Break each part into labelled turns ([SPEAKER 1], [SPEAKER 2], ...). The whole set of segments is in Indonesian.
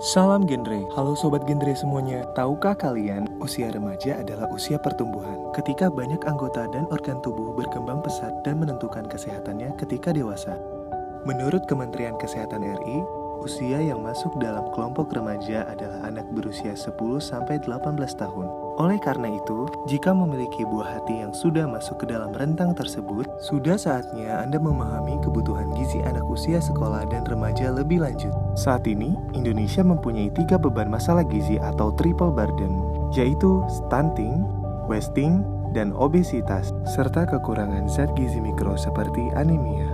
[SPEAKER 1] Salam genre, halo sobat genre semuanya. Tahukah kalian, usia remaja adalah usia pertumbuhan. Ketika banyak anggota dan organ tubuh berkembang pesat dan menentukan kesehatannya ketika dewasa. Menurut Kementerian Kesehatan RI, usia yang masuk dalam kelompok remaja adalah anak berusia 10-18 tahun. Oleh karena itu, jika memiliki buah hati yang sudah masuk ke dalam rentang tersebut, sudah saatnya Anda memahami kebutuhan gizi anak usia sekolah dan remaja lebih lanjut. Saat ini, Indonesia mempunyai 3 beban masalah gizi atau triple burden, yaitu stunting, wasting, dan obesitas, serta kekurangan zat gizi mikro seperti anemia.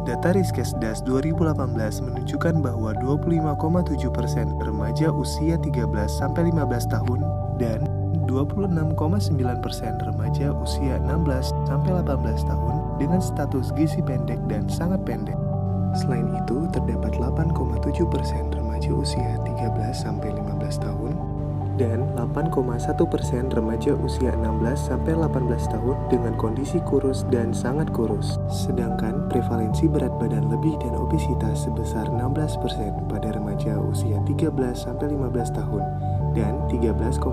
[SPEAKER 1] Data Riskesdas 2018 menunjukkan bahwa 25,7% remaja usia 13-15 tahun dan 26,9% remaja usia 16-18 tahun dengan status gizi pendek dan sangat pendek. Selain itu, terdapat 8,7% remaja usia 13-15 tahun dan 8,1% remaja usia 16-18 tahun dengan kondisi kurus dan sangat kurus. Sedangkan prevalensi berat badan lebih dan obesitas sebesar 16% pada remaja usia 13-15 tahun dan 13,5%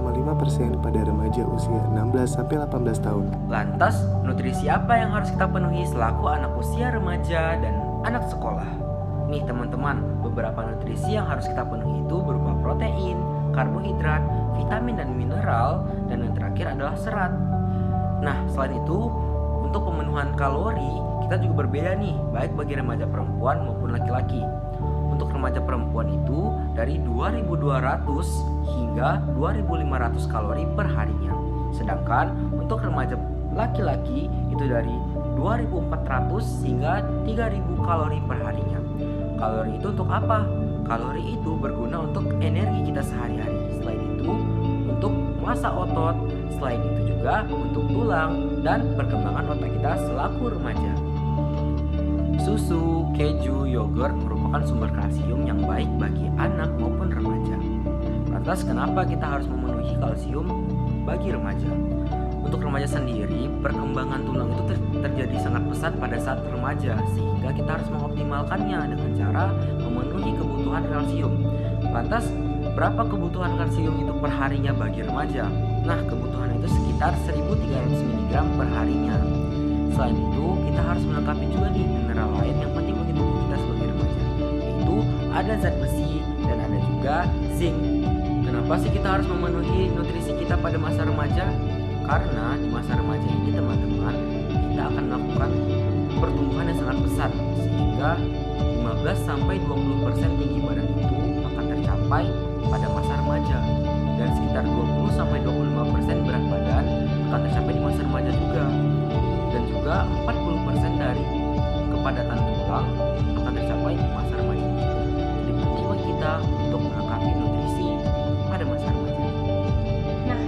[SPEAKER 1] pada remaja usia 16-18 tahun.
[SPEAKER 2] Lantas, nutrisi apa yang harus kita penuhi selaku anak usia remaja dan anak sekolah? Nih teman-teman, beberapa nutrisi yang harus kita penuhi itu berupa protein, karbohidrat, vitamin dan mineral, dan yang terakhir adalah serat. Nah, selain itu, untuk pemenuhan kalori, kita juga berbeda nih, baik bagi remaja perempuan maupun laki-laki. Untuk remaja perempuan itu dari 2.200 hingga 2.500 kalori per harinya. Sedangkan untuk remaja laki-laki itu dari 2.400 hingga 3.000 kalori per harinya. Kalori itu untuk apa? Kalori itu berguna untuk energi kita sehari-hari. Selain itu, untuk massa otot. Selain itu juga untuk tulang dan perkembangan otak kita selaku remaja. Susu, keju, yogurt merupakan sumber kalsium yang baik bagi anak maupun remaja. Lantas kenapa kita harus memenuhi kalsium bagi remaja? Untuk remaja sendiri, perkembangan tulang itu terjadi sangat pesat pada saat remaja, sehingga kita harus mengoptimalkannya dengan cara memenuhi kebutuhan kalsium. Lantas, berapa kebutuhan kalsium itu per harinya bagi remaja? Nah, kebutuhan itu sekitar 1.300 mg per harinya. Selain itu, kita harus melengkapi juga nih mineral lain yang penting bagi tubuh kita sebagai remaja, yaitu ada zat besi dan ada juga zinc. Kenapa sih kita harus memenuhi nutrisi kita pada masa remaja? Karena di masa remaja ini teman-teman, kita akan melakukan pertumbuhan yang sangat pesat, sehingga 15-20% tinggi badan itu akan tercapai pada masa remaja, dan sekitar 20-25% berat badan akan tercapai di masa remaja juga, dan juga 40% dari kepadatan tulang akan tercapai di masa remaja itu. Jadi penting bagi kita untuk melengkapi nutrisi pada masa remaja.
[SPEAKER 3] Nah,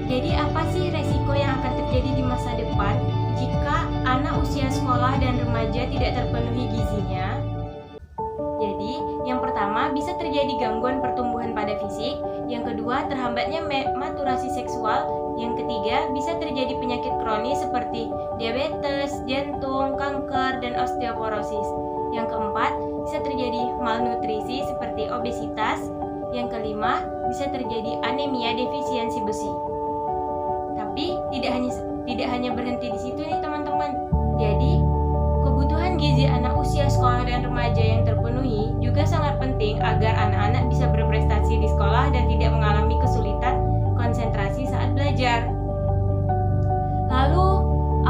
[SPEAKER 3] jadi apa sih resiko yang akan terjadi di masa depan jika anak usia sekolah dan remaja tidak terpenuhi gizinya? Jadi, yang pertama bisa terjadi gangguan pertumbuhan pada fisik, yang kedua terhambatnya maturasi seksual, yang ketiga bisa terjadi penyakit kronis seperti diabetes, jantung, kanker, dan osteoporosis. Yang keempat bisa terjadi malnutrisi seperti obesitas. Yang kelima bisa terjadi anemia defisiensi besi. Tapi tidak hanya berhenti di situ nih teman-teman. Jadi kebutuhan gizi anak usia sekolah dan remaja yang terpenuhi juga sangat penting agar anak-anak bisa berprestasi di sekolah dan tidak mengalami kesulitan konsentrasi saat belajar. Lalu,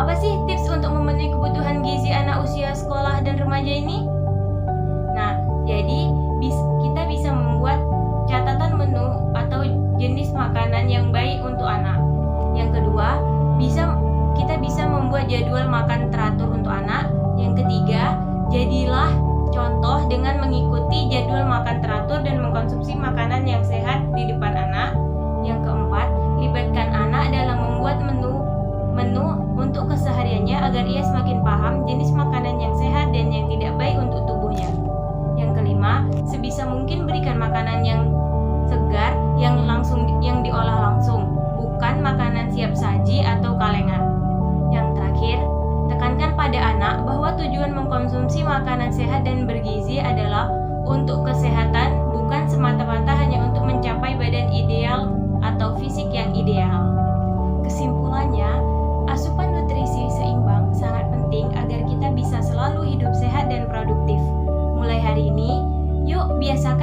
[SPEAKER 3] apa sih tips untuk memenuhi kebutuhan gizi anak usia sekolah dan remaja ini? Nah, jadi kita bisa membuat catatan menu atau jenis makanan yang baik untuk anak. Yang kedua, kita bisa membuat jadwal makan teratur untuk anak. Yang ketiga, jadilah contoh dengan mengikuti jadwal makan teratur dan mengkonsumsi makanan yang sehat di depan anak. Yang keempat, libatkan anak dalam membuat menu untuk kesehariannya agar ia semakin paham jenis makanan yang sehat dan yang tidak baik untuk tubuhnya. Yang kelima, sebisa mungkin berikan makanan yang segar yang diolah langsung, bukan makanan siap saji atau kalengan. Yang terakhir, tekankan pada anak bahwa tujuan mengkonsumsi makanan sehat dan bergizi adalah untuk kesehatan, bukan semata-mata ideal. Kesimpulannya, asupan nutrisi seimbang sangat penting agar kita bisa selalu hidup sehat dan produktif. Mulai hari ini, yuk biasakan